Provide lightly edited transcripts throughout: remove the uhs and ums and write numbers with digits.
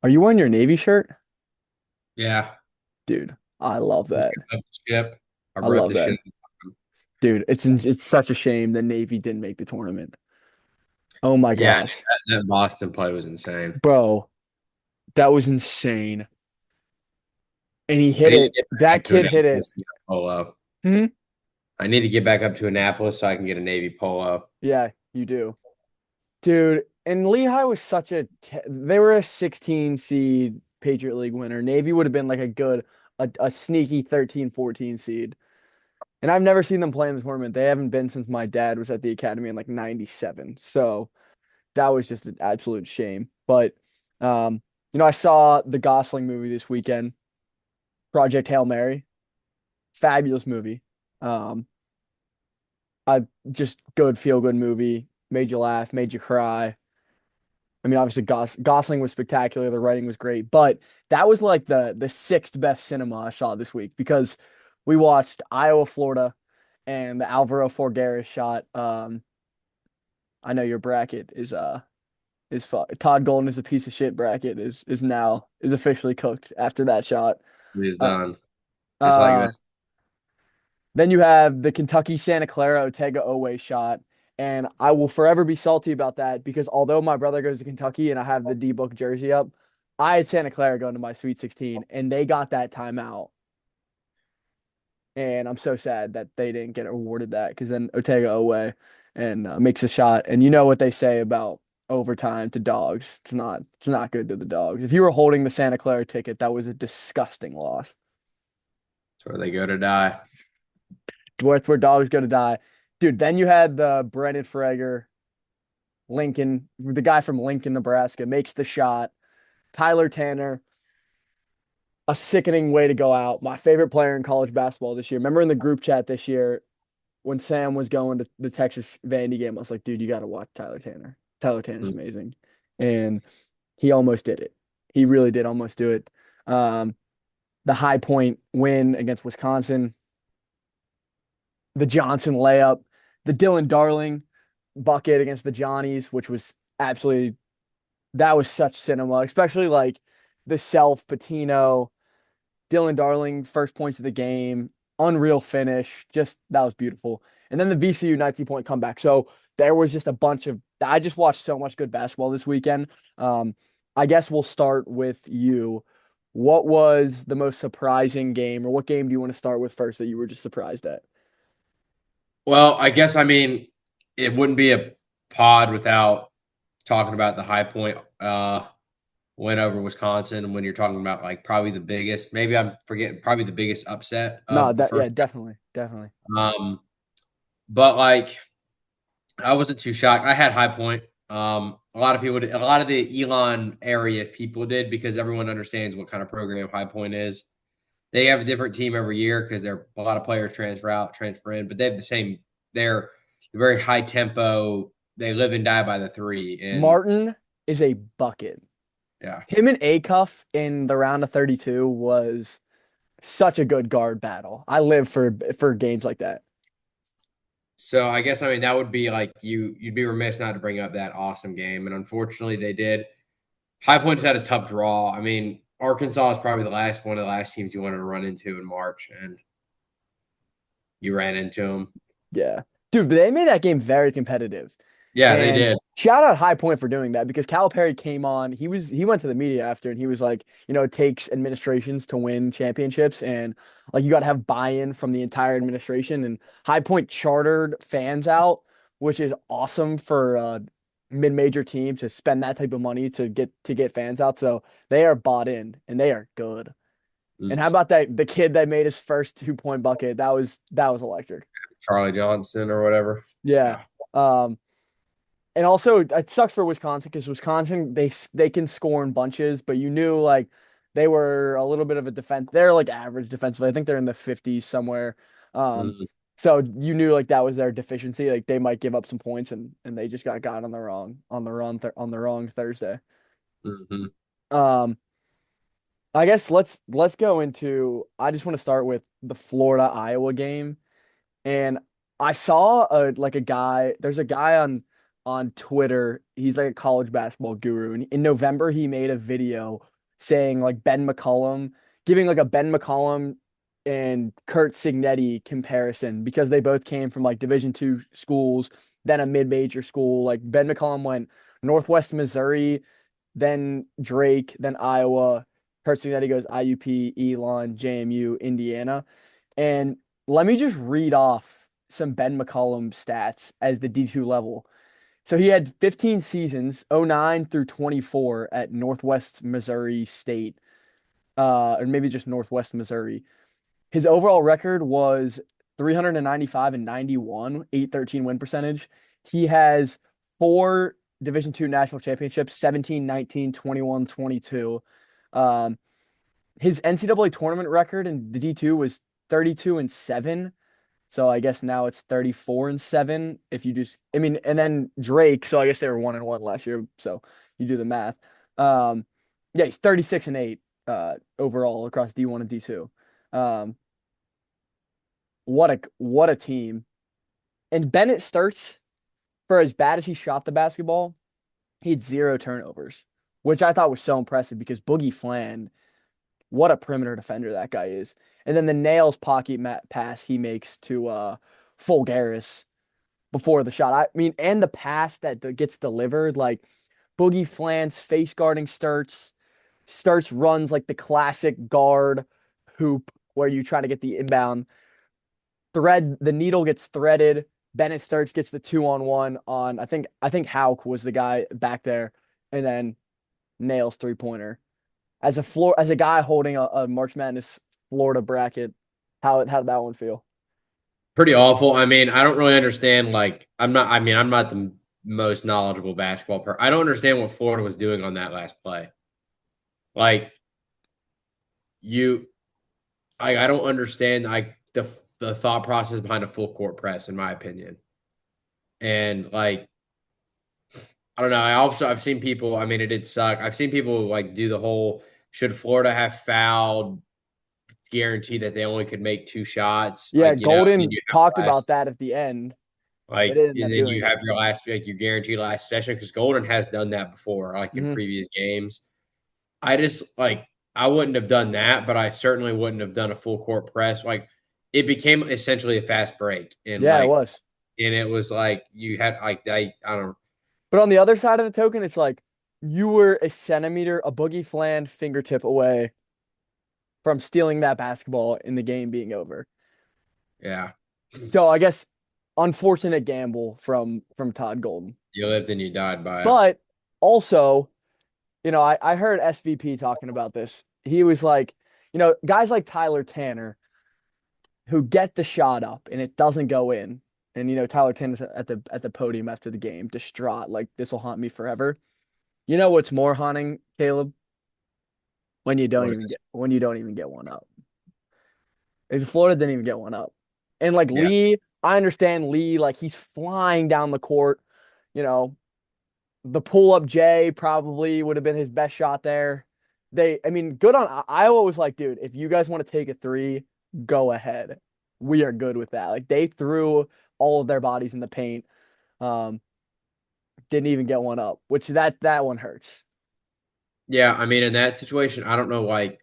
Are you wearing your Navy shirt? Yeah. Dude, I love that. Up the ship. I I wrote love the that. shit. Dude, it's such a shame that Navy didn't make the tournament. Oh my Yeah, gosh. that Boston play was insane. Bro, that was insane. And he I hit need to it. get back That up to kid hit it. Annapolis and get a polo. Hmm? I need to get back up to Annapolis so I can get a Navy polo. Yeah, you do. Dude, and Lehigh was such they were a 16 seed Patriot League winner. Navy would have been like a sneaky 13, 14 seed. And I've never seen them play in the tournament. They haven't been since my dad was at the academy in like 97. So that was just an absolute shame. But um, I saw the Gosling movie this weekend, Project Hail Mary. Fabulous movie. Um, I just good feel good movie. Made you laugh, made you cry. I mean, obviously Gosling was spectacular. The writing was great, but that was like the sixth best cinema I saw this week because we watched Iowa, Florida, and the Alvaro Forgueres shot. I know your bracket is Todd Golden is a piece of shit bracket is officially cooked after that shot. He's Uh, done. Just like that. uh, then you have the Kentucky Santa Clara Otega Oweh shot, and I will forever be salty about that because although my brother goes to Kentucky and I have the D book jersey up, I had Santa Clara going to my Sweet 16, and they got that timeout. And I'm so sad that they didn't get awarded that because then Otega Oweh and makes a shot. And you know what they say about overtime to dogs. It's not good to the dogs. If you were holding the Santa Clara ticket, that was a disgusting loss. That's where they go to die. Where dogs go to die. Dude, then you had the Brennan Frager, Lincoln, the guy from Lincoln, Nebraska, makes the shot. Tyler Tanner, a sickening way to go out. My favorite player in college basketball this year. Remember in the group chat this year, when Sam was going to the Texas Vandy game, I was like, dude, you got to watch Tyler Tanner. Tyler Tanner's Mm. amazing. And he almost did it. He really did almost do it. Um, the High Point win against Wisconsin, the Johnson layup, the Dylan Darling bucket against the Johnnies, which was absolutely, that was such cinema, especially like the self Patino, Dylan Darling, first points of the game, unreal finish. Just that was beautiful. And then the VCU 90-point comeback. So there was just a bunch of I just watched so much good basketball this weekend. Um, I guess we'll start with you. What was the most surprising game, or what game do you want to start with first that you were just surprised at? Well, I mean, it wouldn't be a pod without talking about the high point win over Wisconsin when you're talking about like probably the biggest, maybe I'm forgetting, probably the biggest upset No, of the that yeah, first. definitely, definitely. Um, but like I wasn't too shocked. I had High Point. A lot of people, a lot of the Elon area people did because everyone understands what kind of program High Point is. They have a different team every year because there a lot of players transfer out, transfer in, but they have the same. They're very high tempo. They live and die by the three, and Martin is a bucket. yeah. Him and Acuff in the round of 32 was such a good guard battle. I live for games like that. So I guess I mean that would be like you'd be remiss not to bring up that awesome game, and unfortunately they did. High Point's had a tough draw. I mean, Arkansas is probably the last one of the last teams you wanted to run into in March, and you ran into them. Yeah. Dude, but they made that game very competitive. Yeah, they And did. shout out High Point for doing that because Calipari came on. He went to the media after and he was like, it takes administrations to win championships and like you got to have buy-in from the entire administration and High Point chartered fans out, which is awesome for a mid-major team to spend that type of money to get fans out. So they are bought in and they are good. And how Mm. about that the kid that made his first 2-point bucket? That was electric. Charlie Johnson or whatever. Yeah. Yeah. Um, and also it sucks for Wisconsin because Wisconsin they can score in bunches, but you knew like they were a little bit of a defense. They're like average defensively. I think they're in the 50s somewhere. Um, Mm-hmm. so you knew like that was their deficiency. Like they might give up some points and they just got on the wrong Thursday. Mm-hmm. Um, I guess let's go into. I just want to start with the Florida Iowa game. And I saw a like a guy, there's a guy on on Twitter. He's like a college basketball guru. And in November, he made a video saying like Ben McCollum, giving like a Ben McCollum and Kurt Signetti comparison because they both came from like Division II schools, then a mid-major school. Like Ben McCollum went Northwest Missouri, then Drake, then Iowa. Kurt Signetti goes IUP, Elon, JMU, Indiana. And let me just read off some Ben McCollum stats as the D2 level. So he had 15 seasons, '09 through 24 at Northwest Missouri State, or maybe just Northwest Missouri. His overall record was 395 and 91, 813 win percentage. He has four Division II national championships, 17, 19, 21, 22. Um, his NCAA tournament record in the D2 was 32 and 7. So I guess now it's 34 and 7 if you just I mean, and then Drake, so I guess they were 1 and 1 last year, so you do the math. Um yeah, he's 36 and 8 overall across D1 and D2. Um what a team. And Bennett starts for as bad as he shot the basketball, he had 0 turnovers, which I thought was so impressive because Boogie Flan, what a perimeter defender that guy is. And then the nails pocket pass he makes to Fulgaris before the shot. I mean, and the pass that gets delivered, like Boogie Flan's face guarding starts runs like the classic guard hoop where you try to get the inbound thread. The needle gets threaded. Bennett starts gets the 2-on-1 on. I think Hauk was the guy back there, and then nails 3-pointer as a guy holding a March Madness Florida bracket. How did that one feel? Pretty awful. I mean, I don't really understand. Like, I'm not. I mean, I'm not the most knowledgeable basketball person. I don't understand what Florida was doing on that last play. Like, you, I don't understand. Like the thought process behind a full court press, in my opinion. And like, I don't know. I've seen people. I mean, it did suck. I've seen people like do the whole should Florida have fouled, guarantee that they only could make two shots, Yeah, like, and then Golden you talked have about last, that at the end. They like, didn't end and up then doing you have it. your last, like, you guarantee last session because Golden has done that before, like in Hmm. previous games. I just like I wouldn't have done that, but I certainly wouldn't have done a full court press. Like it became essentially a fast break, Yeah, it was. and it was like you had like I don't. But on the other side of the token, it's like you were a centimeter, a Boogie Flan fingertip away from stealing that basketball in the game being over. Yeah, So I guess unfortunate gamble from Todd Golden. you lived and you died by it. But also, I heard SVP talking about this. He was like, guys like Tyler Tanner who get the shot up and it doesn't go in. And Tyler Tanner's at the podium after the game, distraught, like this will haunt me forever. You know what's more haunting, Caleb? What is When you don't even get one up. Is Florida didn't even get one up. And like Yeah, Lee, I understand Lee, like he's flying down the court. You know, the pull up J probably would have been his best shot there. I mean, good on Iowa was like, dude, if you guys want to take a three, go ahead. We are good with that. Like they threw all of their bodies in the paint. Um, didn't even get one up, which that one hurts. yeah. I mean, in that situation, I don't know. Like,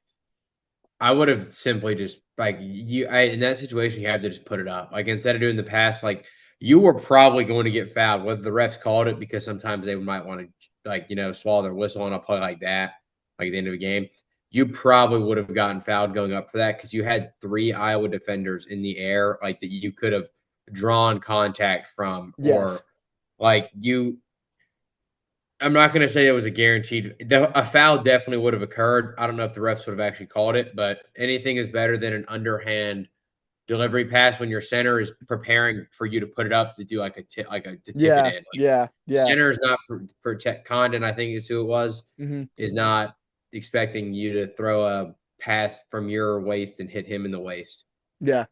I would have simply just like in that situation, you have to just put it up. Like instead of doing the pass, like you were probably going to get fouled, whether the refs called it because sometimes they might want to like swallow their whistle on a play like that, like at the end of the game. You probably would have gotten fouled going up for that because you had three Iowa defenders in the air, like that you could have drawn contact from, Yes. or like you I'm not going to say it was a guaranteed. A foul definitely would have occurred. I don't know if the refs would have actually called it, but anything is better than an underhand delivery pass when your center is preparing for you to put it up to do like a tip, to tip it Yeah. in. Like Yeah. Yeah. center is not protect Condon, I think is who it was, Hmm. is not expecting you to throw a pass from your waist and hit him in the waist Yeah.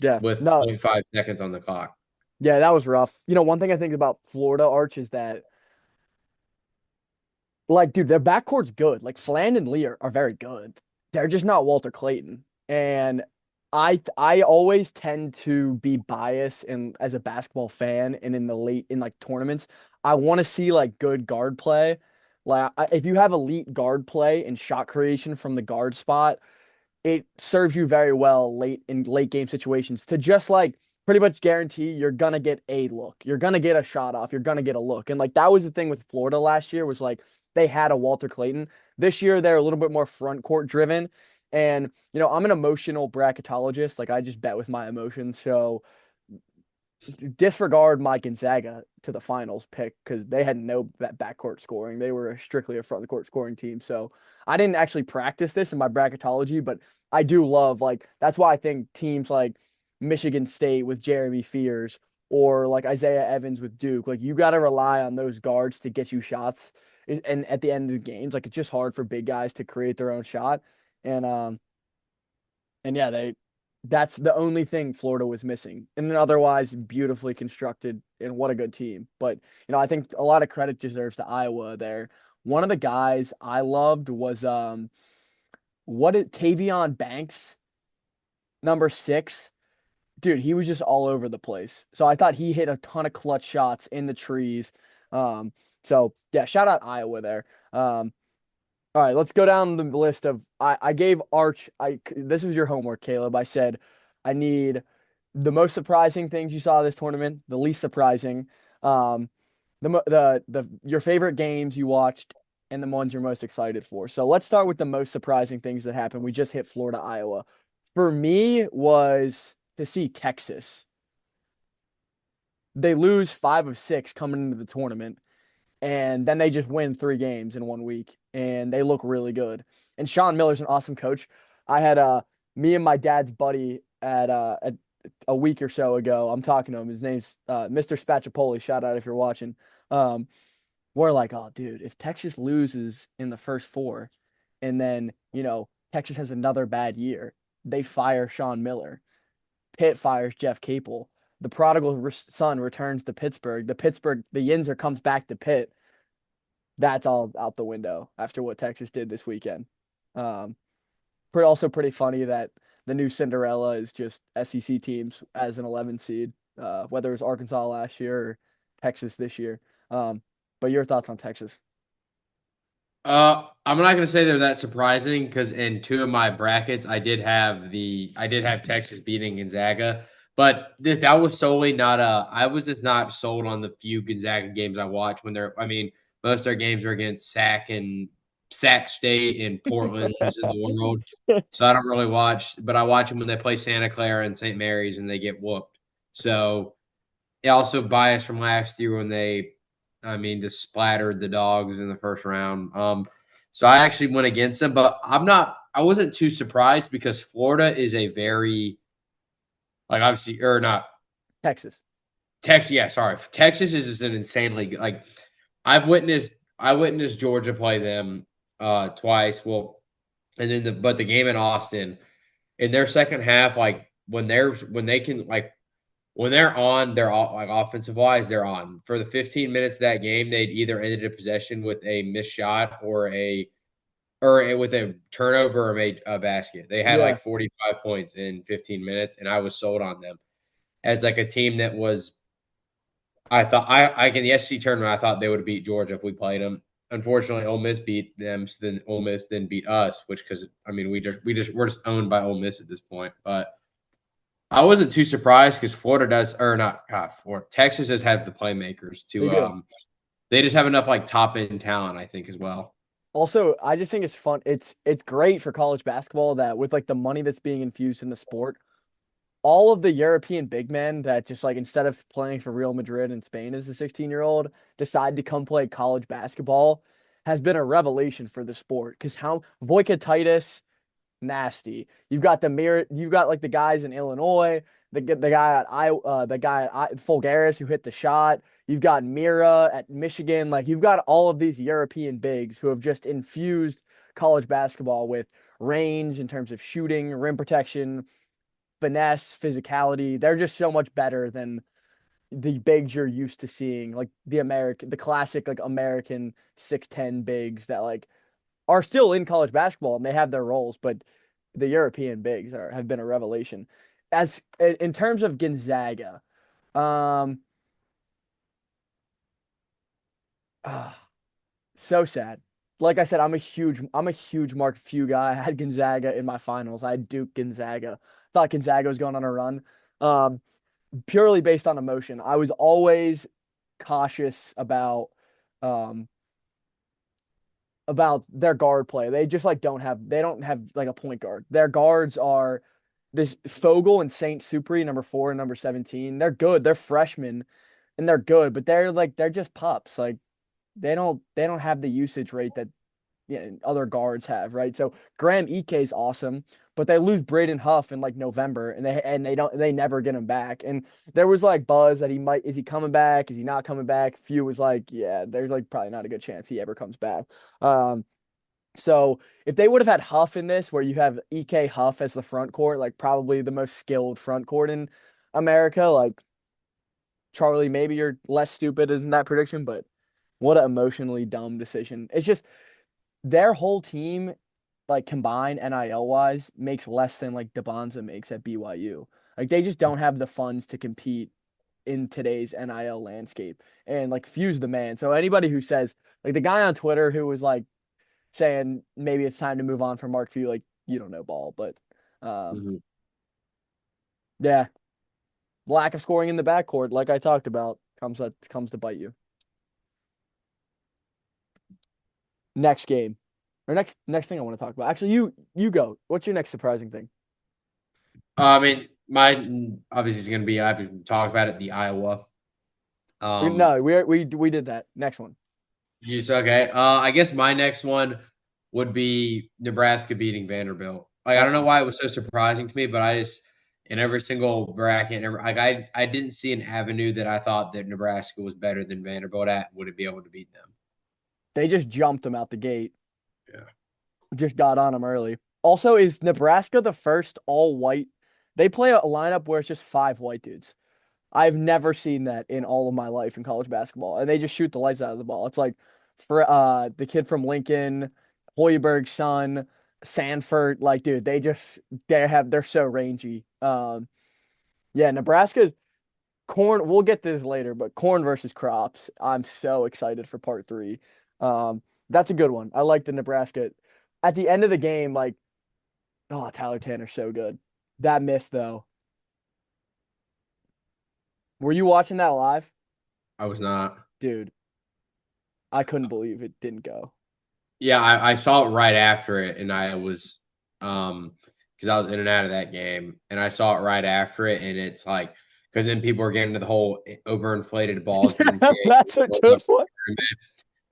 Yeah. with zero No. point 0.5 seconds on the clock. Yeah, that was rough. One thing I think about Florida Arch is that, like, dude, their backcourt's good. Like, Fland and Lee are very good. They're just not Walter Clayton. And I always tend to be biased and as a basketball fan and in the late in like tournaments, I want to see like good guard play. Like if you have elite guard play and shot creation from the guard spot, it serves you very well late in late game situations to just like pretty much guarantee you're gonna get a look. You're gonna get a shot off. You're gonna get a look. And like that was the thing with Florida last year was like they had a Walter Clayton. This year they're a little bit more front court driven. And I'm an emotional bracketologist. Like I just bet with my emotions. So disregard my Gonzaga to the finals pick because they had no backcourt scoring. They were strictly a front court scoring team. So I didn't actually practice this in my bracketology, but I do love like that's why I think teams like Michigan State with Jeremy Fears or like Isaiah Evans with Duke, like you got to rely on those guards to get you shots. And at the end of the games, like it's just hard for big guys to create their own shot. And yeah, that's the only thing Florida was missing. And then otherwise beautifully constructed and what a good team. But I think a lot of credit deserves to Iowa there. One of the guys I loved was Tavion Banks, number 6. Dude, he was just all over the place. So I thought he hit a ton of clutch shots in the trees. Um, so yeah, shout out Iowa there. All right, let's go down the list of I gave Arch this was your homework, Caleb. I said I need the most surprising things you saw this tournament, the least surprising, um, the your favorite games you watched, and the ones you're most excited for. So let's start with the most surprising things that happened. We just hit Florida, Iowa. For me, was to see Texas. They lose 5 of 6 coming into the tournament and then they just win 3 games in one week and they look really good. And Sean Miller's an awesome coach. I had me and my dad's buddy at a week or so ago. I'm talking to him. His name's Mr. Spatchapoli. Shout out if you're watching. Um, we're like, oh, dude, if Texas loses in the first 4, and then Texas has another bad year, they fire Sean Miller. Pitt fires Jeff Capel. The prodigal son returns to Pittsburgh. The Yinzer comes back to Pitt. That's all out the window after what Texas did this weekend. Um, also pretty funny that the new Cinderella is just SEC teams as an 11 seed, whether it was Arkansas last year or Texas this year. But your thoughts on Texas? I'm not gonna say they're that surprising because in 2 of my brackets, I did have Texas beating Gonzaga, but that was solely not I was just not sold on the few Gonzaga games I watched when they're. I mean, most of their games are against Sac State and Portland's in the world, so I don't really watch. But I watch them when they play Santa Clara and St. Mary's and they get whooped. So also biased from last year when they, I mean, just splattered the dogs in the first round. So I actually went against them, but I wasn't too surprised because Florida is a very, like, obviously, or not Texas. Texas. Yeah, sorry, Texas is just an insanely like. I witnessed Georgia play them twice. Well, and then but the game in Austin in their second half, like when they can like when they're on, they're all like offensive wise, they're on. For the 15 minutes of that game, they'd either ended a possession with a missed shot with a turnover or made a basket. They had Yeah, like 45 points in 15 minutes, and I was sold on them as like a team that was. I thought I in the SEC tournament, I thought they would beat Georgia if we played them. Unfortunately, Ole Miss beat them, so then Ole Miss then beat us, which because I mean we're just owned by Ole Miss at this point, but. I wasn't too surprised because Florida does, or not, Florida, Texas does have the playmakers they to. do. They just have enough like top end talent, I think, as well. Also, I just think it's fun. It's great for college basketball that with like the money that's being infused in the sport, all of the European big men that just like instead of playing for Real Madrid in Spain as a 16-year-old decide to come play college basketball has been a revelation for the sport. Because how Voika Titus, nasty. You've got like the guys in Illinois, the guy at Fulgaris who hit the shot. You've got Mira at Michigan. Like you've got all of these European bigs who have just infused college basketball with range in terms of shooting, rim protection, finesse, physicality. They're just so much better than the bigs you're used to seeing, like the classic like American 6'10" bigs that like are still in college basketball and they have their roles, but the European bigs have been a revelation. As in terms of Gonzaga, um, ah, so sad. Like I said, I'm a huge Mark Few guy. I had Gonzaga in my finals. I had Duke Gonzaga. Thought Gonzaga was going on a run. Um, Purely based on emotion. I was always cautious um about their guard play. They just like don't have like a point guard. Their guards are this Fogel and Saint Supri, number 4 and number 17. They're good. They're freshmen and they're good, but they're just pups. Like they don't have the usage rate that other guards have, right? So Graham Ike is awesome, but they lose Braden Huff in like November, and they never get him back. And there was like buzz that is he coming back? Is he not coming back? Few was like, yeah, there's like probably not a good chance he ever comes back. Um, so if they would have had Huff in this, where you have Ek Huff as the front court, like probably the most skilled front court in America, like Charlie, maybe you're less stupid in that prediction, but what an emotionally dumb decision. It's just their whole team, like combined NIL wise, makes less than like DeBonza makes at BYU. Like they just don't have the funds to compete in today's NIL landscape. And like Fuse the man. So anybody who says like the guy on Twitter who was like saying maybe it's time to move on from Mark Few, like you don't know ball. But um Mm-hmm. yeah, lack of scoring in the backcourt, like I talked about, comes to bite you. Next game. Or next thing I want to talk about. Actually, you go. What's your next surprising thing? I mean, mine obviously is going to be. I've talked about it. The Iowa. Um, No, we did that. Next one. use okay. I guess my next one would be Nebraska beating Vanderbilt. Like I don't know Okay. why it was so surprising to me, but I just in every single bracket, like I didn't see an avenue that I thought that Nebraska was better than Vanderbilt at would it be able to beat them. They just jumped him out the gate. Yeah. Just got on him early. Also, is Nebraska the first all white? They play a lineup where it's just 5 white dudes. I've never seen that in all of my life in college basketball. And they just shoot the lights out of the ball. It's like for the kid from Lincoln, Hoiberg's son, Sanford, like dude, they're so rangy. Yeah, Nebraska's corn. We'll get to this later, but corn versus crops. I'm so excited for part 3. That's a good one. I like the Nebraska. At the end of the game, like, oh, Tyler Tanner's so good. That miss though. Were you watching that live? I was not. Dude, I couldn't believe it didn't go. Yeah, I saw it right after it, and I was because I was in and out of that game, and I saw it right after it, and it's like because then people are getting to the whole overinflated balls the Yeah, that's a NCAA good one.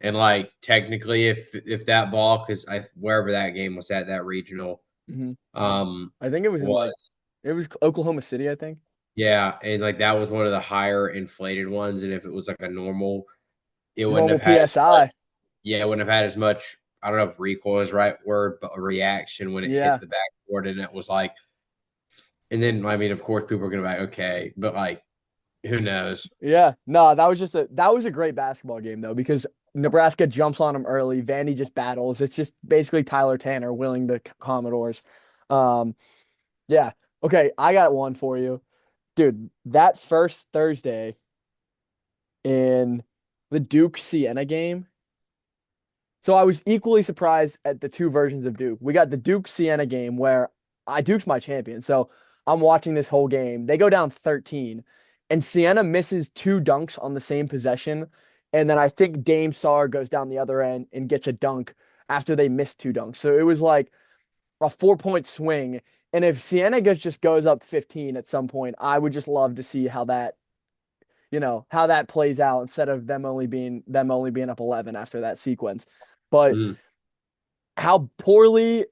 and like technically if that ball because I wherever that game was at that regional Hmm. um I think it was in like was it was Oklahoma City, I think. yeah, and like that was one of the higher inflated ones, and if it was like a normal, it wouldn't Normal have had as much. PSI. Yeah, it wouldn't have had as much. I don't know if recoil is the right word, but a reaction when it hit Yeah. the backboard, and it was like, and then I mean, of course, people are gonna be like, okay, but like, who knows? Yeah. No, that was a great basketball game though, because Nebraska jumps on him early. Vandy just battles. It's just basically Tyler Tanner willing the Commodores. Um, yeah. Okay, I got one for you. Dude, that first Thursday in the Duke Siena game. So I was equally surprised at the two versions of Duke. We got the Duke Siena game where Duke's my champion. So I'm watching this whole game. They go down 13 and Siena misses 2 dunks on the same possession. And then I think Dame Sarr goes down the other end and gets a dunk after they missed 2 dunks. So it was like a 4 point swing. And if Siena just goes up 15 at some point, I would just love to see how that plays out instead of them only being up 11 after that sequence. But Mm, how poorly,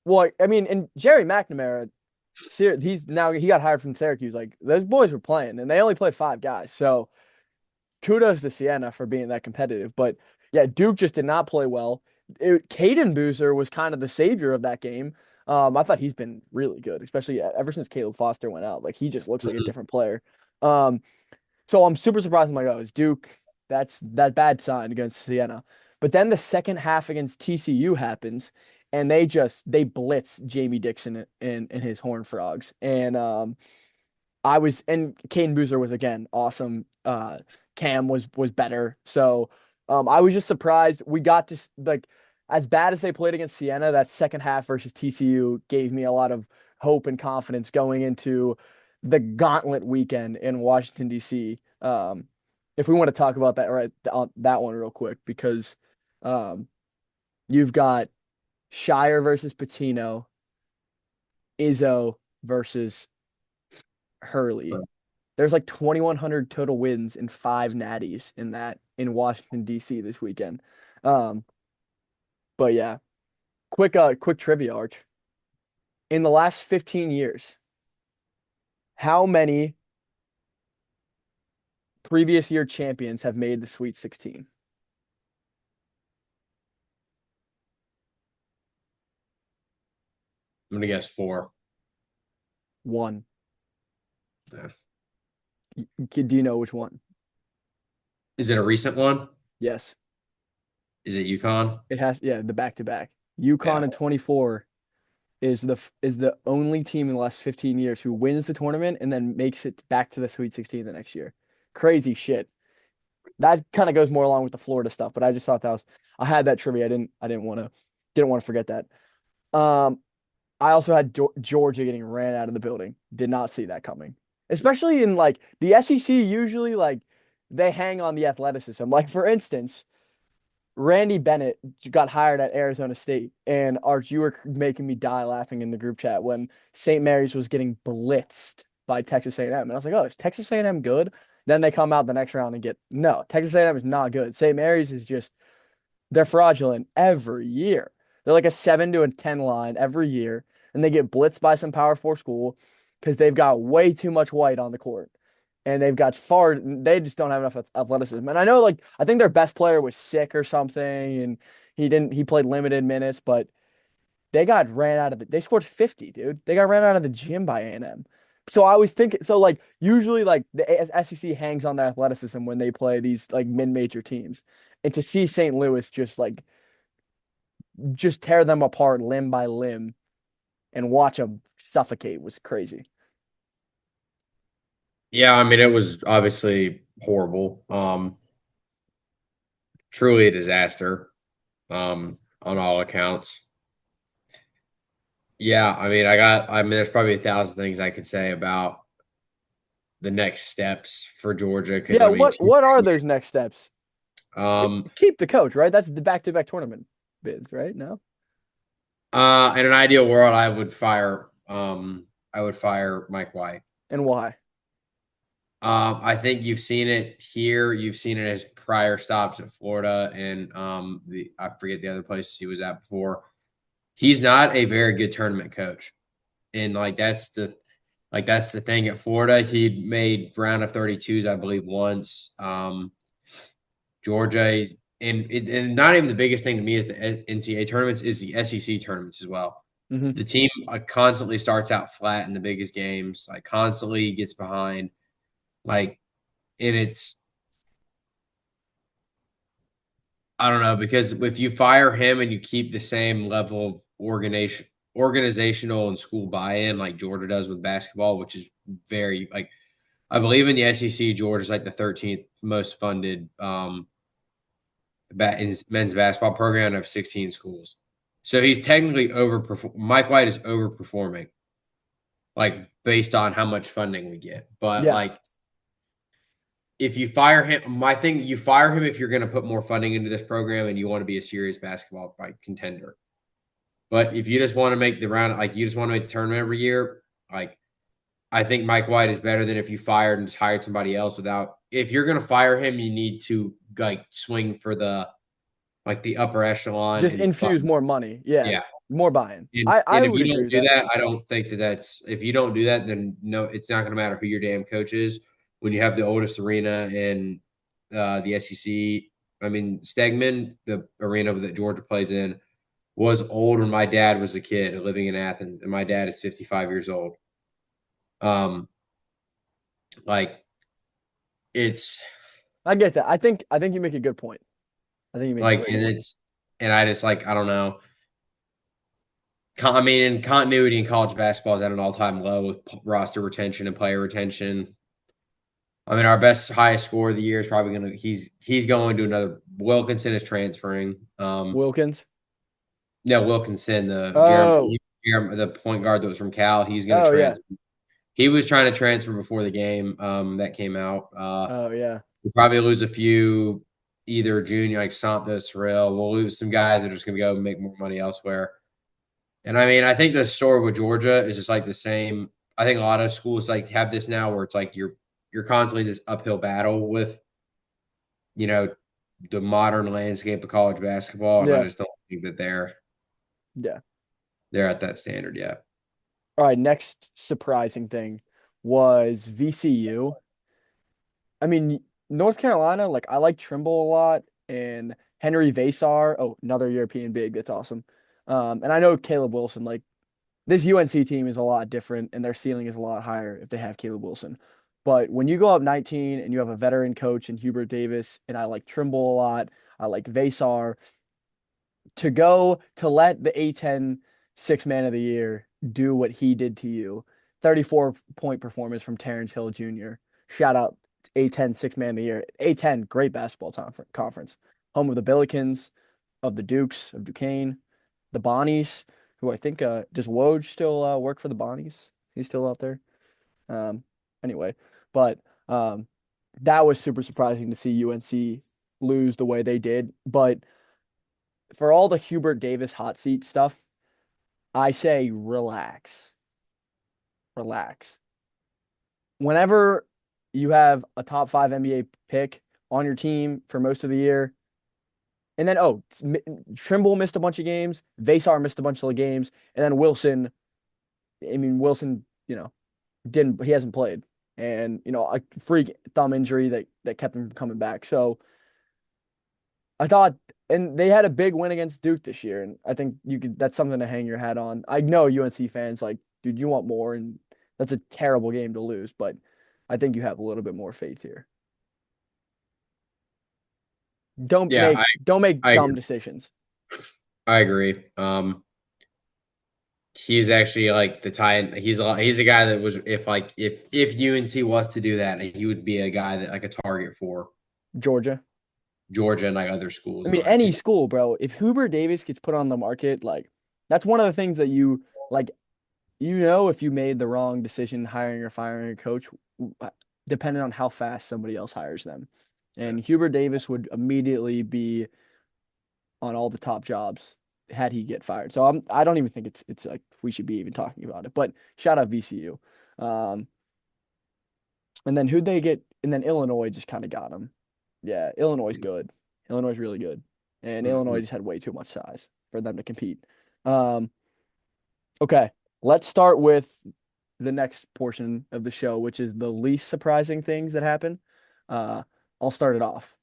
well, I mean, and Jerry McNamara, he got hired from Syracuse. Like those boys were playing, and they only played 5 guys. So kudos to Siena for being that competitive. But yeah, Duke just did not play well. Caden Boozer was kind of the savior of that game. I thought he's been really good, especially ever since Caleb Foster went out. Like he just looks like a mhm. different player. Um, so I'm super surprised. I'm like, oh, it's Duke. That's that bad sign against Siena. But then the second half against TCU happens, and they blitzed Jamie Dixon in his Horned Frogs. And and Caden Boozer was again awesome. Cam was better. So I was just surprised we got to like as bad as they played against Siena, that second half versus TCU gave me a lot of hope and confidence going into the gauntlet weekend in Washington, D.C. If we want to talk about that that one real quick, because um, you've got Shire versus Patino, Izzo versus Hurley. There's like 2,100 total wins and five natties in Washington D.C. this weekend. Um, but yeah, quick trivia, Arch. In the last 15 years, how many previous year champions have made the Sweet 16? I'm gonna guess 4. One. Yeah. Do you know which one? Is it a recent one? Yes, Is it UConn? it has. Yeah, the back to back. UConn Yeah. in 24 is the only team in the last 15 years who wins the tournament and then makes it back to the Sweet 16 the next year. Crazy shit. That kind of goes more along with the Florida stuff, but I just thought I had that trivia. Didn't want to forget that. Um, I also had Georgia getting ran out of the building. Did not see that coming. Especially in like the SEC, usually like they hang on the athleticism. Like for instance, Randy Bennett got hired at Arizona State, and Arch, you were making me die laughing in the group chat when St. Mary's was getting blitzed by Texas A&M, and I was like, "Oh, is Texas A&M good?" Then they come out the next round and get no. Texas A&M is not good. St. Mary's is just they're fraudulent every year. They're like a 7 to a 10 line every year, and they get blitzed by some Power Four school because they've got way too much white on the court, and they just don't have enough athleticism. And I know, like, I think their best player was sick or something, and he played limited minutes, but they scored 50, dude. They got ran out of the gym by A&M. So I always think so like usually like the SEC hangs on their athleticism when they play these like mid-major teams. And to see St. Louis just tear them apart limb by limb and watch them suffocate was crazy. Yeah, I mean it was obviously horrible. Truly a disaster. On all accounts. Yeah, I mean there's probably 1,000 things I could say about the next steps for Georgia because Yeah, I mean what are those next steps? It's um keep the coach, right? That's the back-to-back tournament bids, right? No? in an ideal world I would fire Mike White. And why? I think you've seen it here. You've seen it as prior stops at Florida and the I forget the other places he was at before. He's not a very good tournament coach. And that's the thing at Florida. He made round of 32s, I believe, once. Georgia and not even the biggest thing to me is the NCAA tournaments is the SEC tournaments as well. Hmm. The team constantly starts out flat in the biggest games, like constantly gets behind, like and it's I don't know because if you fire him and you keep the same level of organizational and school buy-in like Georgia does with basketball, which is very like I believe in the SEC, Georgia's like the 13th most funded men's basketball program of 16 schools. So he's technically overperform. Mike White is overperforming, like based on how much funding we get. But Yeah. like, if you fire him, my thing, you fire him if you're going to put more funding into this program and you want to be a serious basketball like contender. But if you just want to make the round, like you just want to make the tournament every year, like I think Mike White is better than if you fired and just hired somebody else without. If you're going to fire him, you need to like swing for the upper echelon Just and fund. infuse more money. Yeah. Yeah, More buy-in. and I and if would you agree don't with do that. that, I don't think that's if you don't do that, then no, it's not going to matter who your damn coach is. When you have the oldest arena in the SEC, I mean Stegman, the arena that Georgia plays in, was old when my dad was a kid living in Athens, and my dad is 55 years old. Um, like it's I get that. I think you make a good point. I think you make a like, great and point. it's and I just like I don't know. I mean, in continuity in college basketball is at an all-time low with roster retention and player retention. I mean, our best highest scorer of the year is probably gonna he's going to another. Wilkinson is transferring. Wilkins. No, Wilkinson, Oh, The point guard that was from Cal, he's going to oh yeah, transfer. He was trying to transfer before the game that came out. oh yeah, We'll probably lose a few, either junior like Sampdos, Terrell. We'll lose some guys that are just going to go make more money elsewhere. And I mean, I think the story with Georgia is just like the same. I think a lot of schools like have this now where it's like you're constantly this uphill battle with you know the modern landscape of college basketball, and I yeah, just don't think that yeah. they're at that standard yet. All right, next surprising thing was VCU. I mean, North Carolina, like I like Trimble a lot and Henry Vasar. Oh, another European big. That's awesome. And I know Caleb Wilson, like this UNC team is a lot different and their ceiling is a lot higher if they have Caleb Wilson. But when you go up 19 and you have a veteran coach in Hubert Davis, and I like Trimble a lot, I like Vasar, to go to let the A10 man of the year do what he did to you. 34-point performance from Terrence Hill Jr. Shout out A10 man of the year. A10, great basketball conference. Home of the Billikens, of the Dukes, of Duquesne, the Bonnies, who I think does Woj still work for the Bonnies? He's still out there. Um, anyway, but that was super surprising to see UNC lose the way they did. But for all the Hubert Davis hot seat stuff, I say relax, relax. Whenever you have a top five NBA pick on your team for most of the year, and then Trimble missed a bunch of games, Vasar missed a bunch of games, and then Wilson. I mean Wilson, he hasn't played, and a freak thumb injury that kept him from coming back. So I thought, and they had a big win against Duke this year, and I think that's something to hang your hat on. I know UNC fans like, dude, you want more, and that's a terrible game to lose, but I think you have a little bit more faith here. Don't Yeah, make don't make I dumb agree. decisions. I agree. He's actually like the tie. He's a guy that was if UNC was to do that, he would be a guy that like a target for Georgia. Georgia and like other I schools in mean, my any opinion. school, bro. If Hubert Davis gets put on the market, like that's one of the things that you like. If you made the wrong decision hiring or firing a coach, depending on how fast somebody else hires them. Yeah. And Hubert Davis would immediately be on all the top jobs had he get fired. So I don't even think it's like we should be even talking about it. But shout out VCU. Um, and then who'd they get? And then Illinois just kind of got him. Yeah, Illinois is good. Illinois is really good. And Illinois Mhm. just had way too much size for them to compete. Um, okay, let's start with the next portion of the show, which is the least surprising things that happen. Uh, I'll start it off.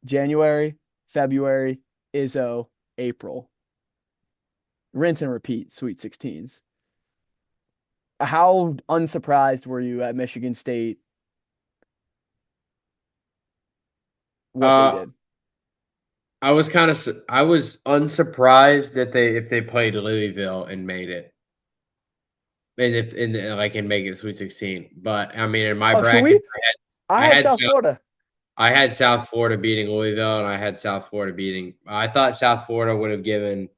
January, February, Izzo, April. Rinse and repeat, Sweet 16s. How unsurprised were you at Michigan State what they Uh, did? I was unsurprised that if they played Louisville and made it, and if in the, like and make it Sweet 16. But I mean, in my Oh, so we brackets, I I had had South Florida. I had South Florida beating Louisville, and I had South Florida beating. I thought South Florida would have given.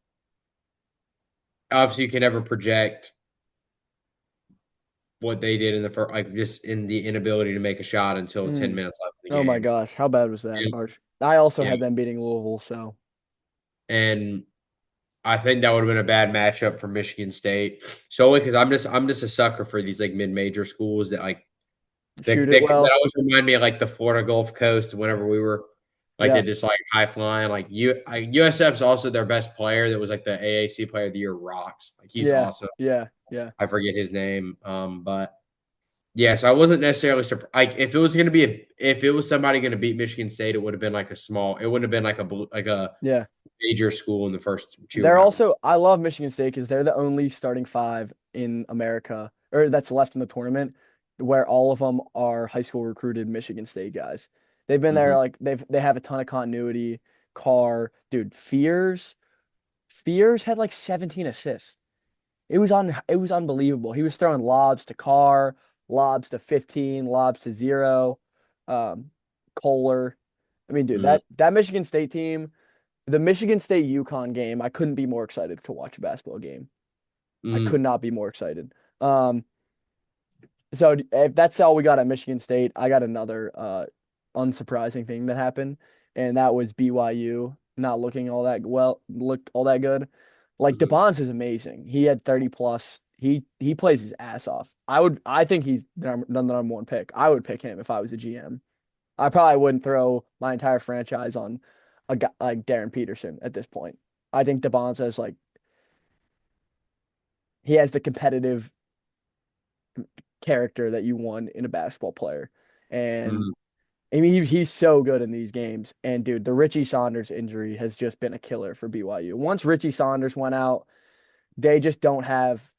Obviously, you can never project what they did in the first, like just in the inability to make a shot until 10 minutes left in the Oh my game. gosh, how bad was that, And, Arch? I also yeah, had them beating Louisville, so and I think that would have been a bad matchup for Michigan State solely because I'm just a sucker for these like mid major schools that like shoot it that well. always remind me of like the Florida Gulf Coast whenever we were like they Yeah, just like high flying like USF's also their best player that was like the AAC player of the year rocks like he's yeah, awesome. yeah, yeah, I forget his name, but yes, I wasn't necessarily surprised. Like if it was somebody going to beat Michigan State, it would have been like a small. It wouldn't have been like a yeah. major school in the first two They're rounds. also I love Michigan State because they're the only starting five in America or that's left in the tournament where all of them are high school recruited Michigan State guys. They've been there Hmm. like they have a ton of continuity. Carr, dude, Fears. Spears had like 17 assists. It was unbelievable. He was throwing lobs to Carr, lobs to 15, lobs to 0. Um, Kohler. I mean, dude, Mm, that Michigan State team, the Michigan State UConn game, I couldn't be more excited to watch a basketball game. I mm, could not be more excited. So if that's all we got at Michigan State, I got another unsurprising thing that happened, and that was BYU not looking all that well, looked all that good. Like mm. DeBon's is amazing. He had 30 plus. He plays his ass off. I think he's the number one pick. I would pick him if I was a GM. I probably wouldn't throw my entire franchise on a guy like Darren Peterson at this point. I think DeBonza is like he has the competitive character that you want in a basketball player. And Mhm. I mean, he's so good in these games. And dude, the Richie Saunders injury has just been a killer for BYU. Once Richie Saunders went out, they just don't have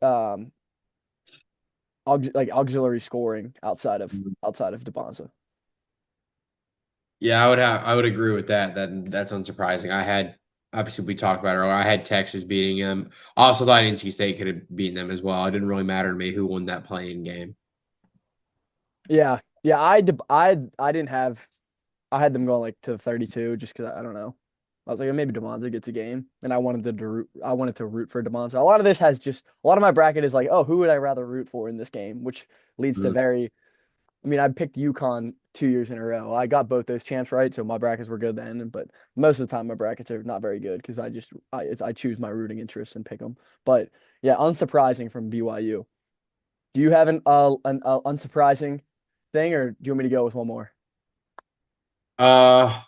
um like auxiliary scoring outside of DeBonza. Yeah, I would agree with that. That's unsurprising. I had obviously we talked about it earlier. I had Texas beating them. I also thought NC State could have beaten them as well. It didn't really matter to me who won that playing game. Yeah, yeah. I didn't have I had them going like to 32 just because I don't know. I was like, maybe DeMonza gets a game, and I wanted to root for DeMonza. A lot of this has just a lot of my bracket is like, oh, who would I rather root for in this game, which leads to Mm. very. I mean, I picked UConn 2 years in a row. I got both those champs right, so my brackets were good then. But most of the time, my brackets are not very good because I choose my rooting interests and pick them. But yeah, unsurprising from BYU. Do you have an unsurprising thing, or do you want me to go with one more? Uh,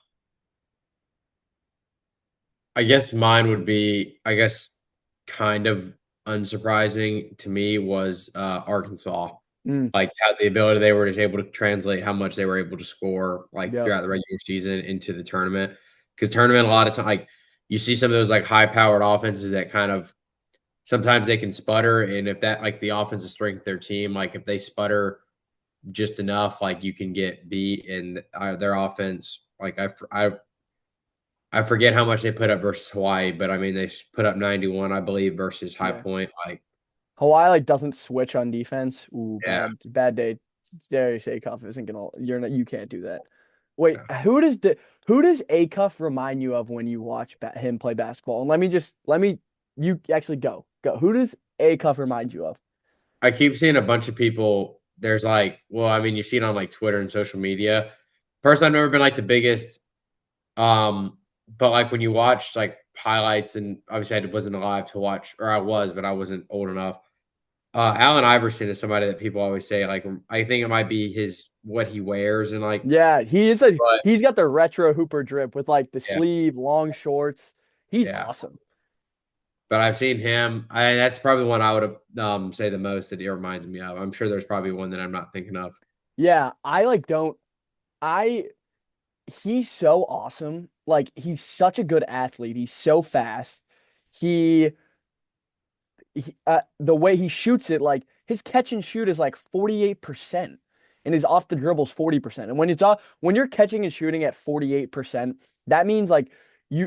I guess mine would be, I guess, kind of unsurprising to me was Arkansas. Mm, Like how the ability they were just able to translate how much they were able to score like yep. throughout the regular season into the tournament. Because tournament, a lot of time, like you see some of those like high powered offenses that kind of sometimes they can sputter, and if that like the offensive strength of their team, like if they sputter just enough, like you can get beat, and their offense, like I forget how much they put up versus Hawaii, but I mean they put up 91, I believe, versus High Yeah. Point. Like, Hawaii like doesn't switch on defense. Ooh, yeah, bad day. Darius Acuff isn't gonna. You're not. You can't do that. yeah. Wait, who does Acuff remind you of when you watch him play basketball? And let me you actually go. Who does Acuff remind you of? I keep seeing a bunch of people. There's like, well, I mean, you see it on like Twitter and social media. Personally, I've never been like the biggest, but like when you watch like highlights, and obviously I wasn't alive to watch, or I was, but I wasn't old enough. Allen Iverson is somebody that people always say like I think it might be his what he wears and like, Yeah, but he's got the retro hooper drip with like the yeah, sleeve, long shorts. He's yeah. awesome. But I've seen him. That's probably one I would say the most that he reminds me of. I'm sure there's probably one that I'm not thinking of. Yeah, I like don't I he's so awesome. Like he's such a good athlete. He's so fast. He the way he shoots it, like his catch and shoot is like 48%, and his off the dribbles 40%. And when you're catching and shooting at 48%, that means like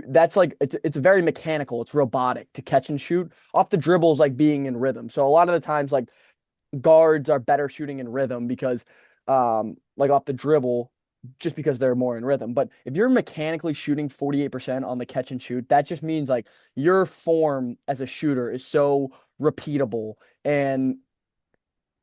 that's like it's very mechanical, it's robotic to catch and shoot. Off the dribbles like being in rhythm. So a lot of the times like guards are better shooting in rhythm because like off the dribble just because they're more in rhythm. But if you're mechanically shooting 48% on the catch and shoot, that just means like your form as a shooter is so repeatable and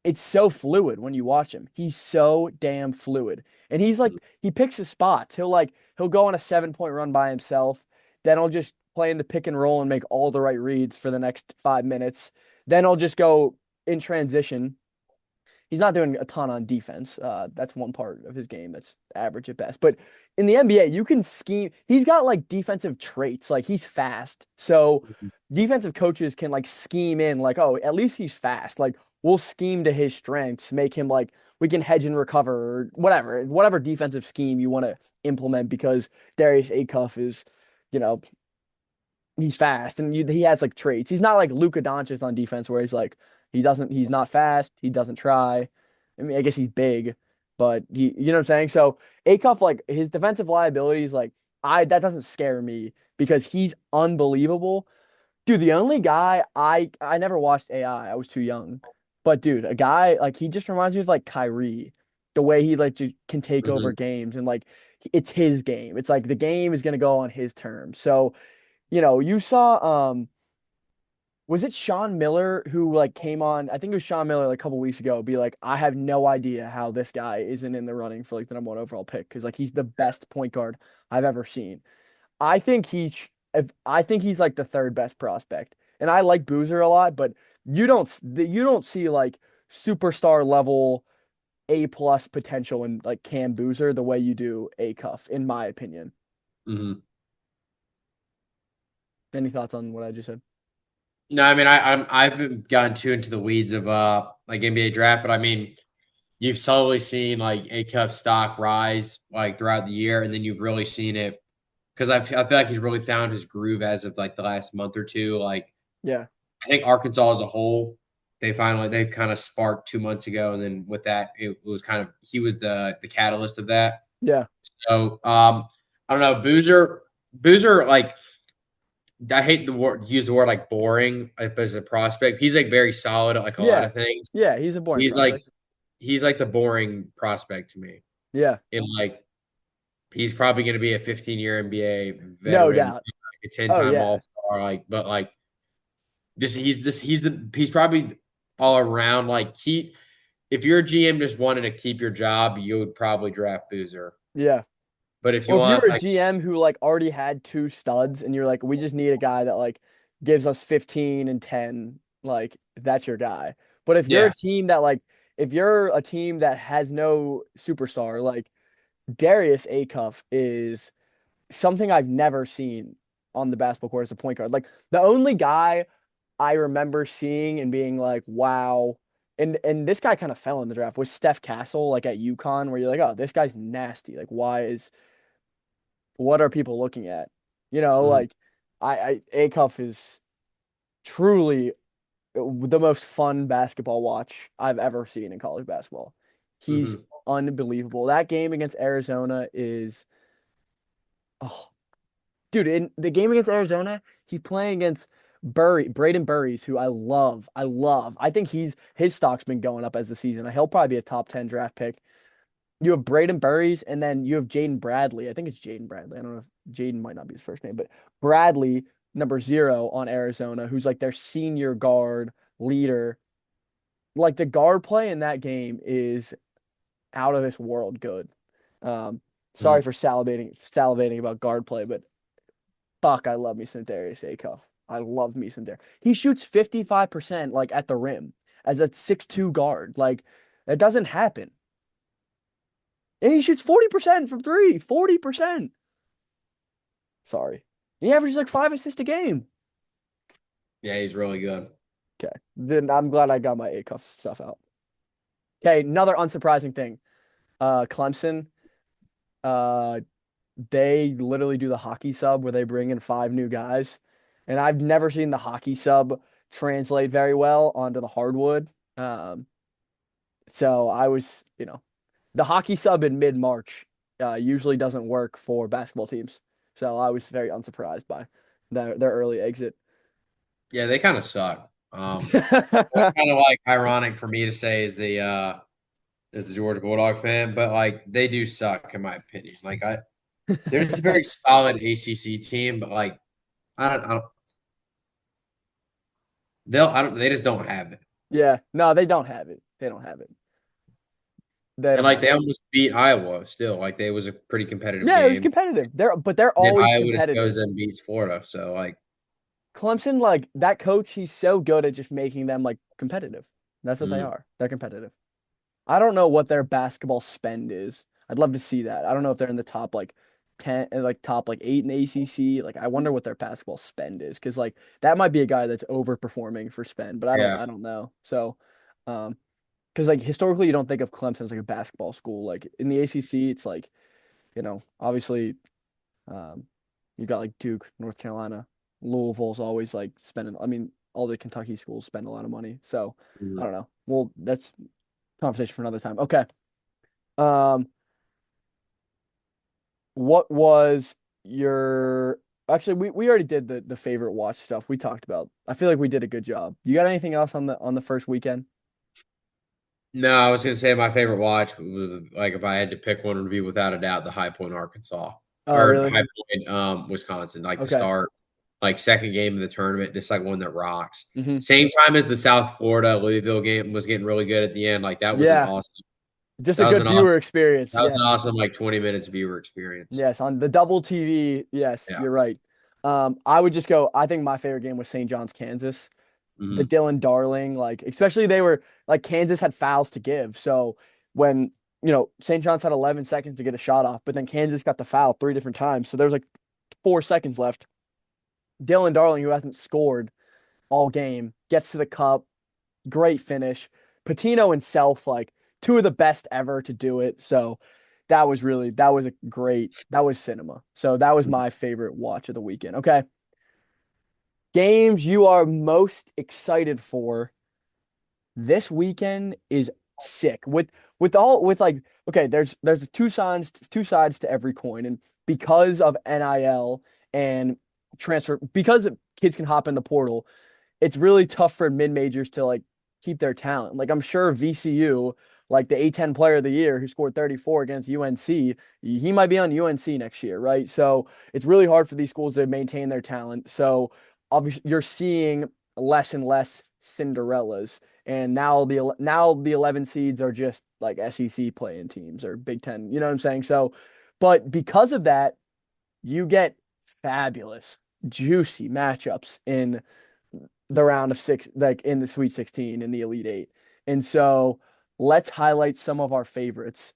it's so fluid when you watch him. He's so damn fluid. And he's like he picks his spots. He'll go on a 7 point run by himself, then he'll just play in the pick and roll and make all the right reads for the next 5 minutes. Then he'll just go in transition. He's not doing a ton on defense. That's one part of his game that's average at best. But in the NBA, you can scheme. He's got like defensive traits. Like he's fast. So defensive coaches can like scheme in like, oh, at least he's fast. Like we'll scheme to his strengths, make him like we can hedge and recover or whatever defensive scheme you want to implement because Darius Acuff is, you know, he's fast and he has like traits. He's not like Luka Doncic on defense where he's not fast, he doesn't try. I mean, I guess he's big, but you know what I'm saying? So Acuff, like his defensive liabilities, like I that doesn't scare me because he's unbelievable. Dude, the only guy I never watched AI. I was too young. But dude, a guy like he just reminds me of like Kyrie, the way he like just can take over Hmm. games and like it's his game. It's like the game is gonna go on his terms. So, you saw was it Sean Miller who like came on? I think it was Sean Miller like a couple weeks ago, be like, I have no idea how this guy isn't in the running for like the number one overall pick because like he's the best point guard I've ever seen. I think if I think he's like the third best prospect, and I like Boozer a lot, but you don't see like superstar level A plus potential in like Cam Boozer the way you do Acuff, in my opinion. Hmm. Any thoughts on what I just said? No, I mean I haven't gotten too into the weeds of like NBA draft, but I mean you've slowly seen like A Cup stock rise like throughout the year, and then you've really seen it because I feel like he's really found his groove as of like the last month or two. Like Yeah, I think Arkansas as a whole, they kind of sparked 2 months ago, and then with that, it was kind of he was the catalyst of that. yeah, So I don't know, Boozer like I hate the word use the word like boring as a prospect. He's like very solid at like a lot yeah, of things. yeah. He's a boring He's like prospect. he's like the boring prospect to me. Yeah, And like he's probably going to be a 15-year NBA no veteran, doubt. like a Oh 10-time yeah, All Star. Like, but like he's probably all around like he. If your GM just wanted to keep your job, you would probably draft Boozer. yeah. But if you Or if you want were a like GM who like already had two studs and you're like, we just need a guy that like gives us 15 and 10, like that's your guy. But if you're a yeah. team that like if you're a team that has no superstar, like Darius Acuff is something I've never seen on the basketball court as a point guard. Like the only guy I remember seeing and being like, wow. And this guy kind of fell in the draft was Steph Castle, like at UConn, where you're like, oh, this guy's nasty. Like, what are people looking at? Mhm, Like I Acuff is truly the most fun basketball watch I've ever seen in college basketball. He's mhm, unbelievable. That game against Arizona is oh dude, in the game against Arizona, he's playing against Braden Burries, who I love. I love. I think his stock's been going up as the season. He'll probably be a top 10 draft pick. You have Braden Burries, and then you have Jaden Bradley. I think it's Jaden Bradley. I don't know if Jaden might not be his first name, but Bradley, number 0 on Arizona, who's like their senior guard leader. Like the guard play in that game is out of this world good. Um, sorry mhm. for salivating about guard play, but fuck, I love me some Darius Acuff. I love me some Darius. He shoots 55% like at the rim as a 6'2 guard. Like that doesn't happen. And he shoots 40% from three. 40%. Sorry. He averages like 5 assists a game. Yeah, he's really good. Okay. Then I'm glad I got my Acuff stuff out. Okay, another unsurprising thing. Clemson, uh, they literally do the hockey sub where they bring in 5 new guys. And I've never seen the hockey sub translate very well onto the hardwood. Um, so I was, the hockey sub in mid-March usually doesn't work for basketball teams. So I was very unsurprised by their early exit. Yeah, they kind of suck. That's kind of like ironic for me to say as the Georgia Bulldog fan, but like they do suck in my opinion. Like they're just a very solid ACC team, but like I don't they just don't have it. Yeah, no, they don't have it. They don't have it. They And don't like have they it. almost beat Iowa still. Like they was a pretty competitive Yeah, it was game. competitive. But they're Then always Iowa just goes competitive. and beats Florida. So like Clemson, like that coach, he's so good at just making them like competitive. That's what they mm, are. They're competitive. I don't know what their basketball spend is. I'd love to see that. I don't know if they're in the top like 10, like top like 8 in the ACC. Like I wonder what their basketball spend is because like that might be a guy that's overperforming for spend, but yeah. I don't know. So, because like historically you don't think of Clemson as like a basketball school. Like in the ACC, it's like obviously um, you got like Duke, North Carolina, Louisville's always like spending. I mean, all the Kentucky schools spend a lot of money. So I Mm. don't know. Well, that's conversation for another time. Okay. Um, what was your actually we already did the favorite watch stuff we talked about. I feel like we did a good job. You got anything else on the first weekend? No, I was gonna say my favorite watch, like if I had to pick one, would be without a doubt the High Point, Arkansas, Oh, or really? High Point, Wisconsin. Like to Okay. start, like second game of the tournament, just like one that rocks. Hmm. Same time as the South Florida Louisville game was getting really good at the end. Like that was an Yeah, awesome. just a That was good an viewer awesome. experience. That was an Yes. awesome like 20 minutes viewer experience. Yes, on the double TV. Yes, Yeah. you're right. I would just go. I think my favorite game was St. John's, Kansas. The Hmm. Dylan Darling, like especially they were like Kansas had fouls to give. So when St. John's had 11 seconds to get a shot off, but then Kansas got the foul three different times. So there was like 4 seconds left. Dylan Darling, who hasn't scored all game, gets to the cup. Great finish. Patino and Self, like two of the best ever to do it. So that was cinema. So that was my favorite watch of the weekend. Okay. Games you are most excited for this weekend is sick. With like okay, there's two sides to every coin. And because of NIL and transfer, because kids can hop in the portal, it's really tough for mid majors to like keep their talent. Like I'm sure VCU, like the A10 player of the year who scored 34 against UNC, he might be on UNC next year, right? So it's really hard for these schools to maintain their talent. So obviously you're seeing less and less Cinderellas. And now the 11 seeds are just like SEC playing teams or Big Ten. You know what I'm saying? So, but because of that, you get fabulous, juicy matchups in the round of six, like in the Sweet 16 in the Elite Eight. And so let's highlight some of our favorites.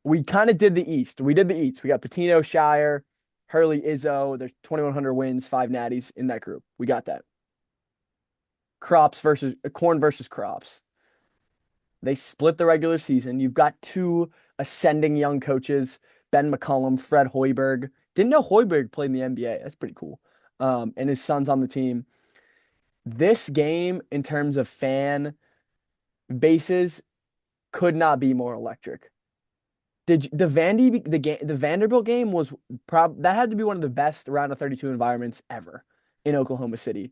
We kind of did the East. We did the East. We got Patino, Shire, Hurley, Izzo. There's 2,100 wins, five natties in that group. We got that. Crops versus corn versus crops. They split the regular season. You've got two ascending young coaches, Ben McCullum, Fred Hoiberg. Didn't know Hoiberg played in the NBA. That's pretty cool. And his son's on the team. This game, in terms of fan bases, could not be more electric. The Vanderbilt game was that had to be one of the best round of 32 environments ever in Oklahoma City.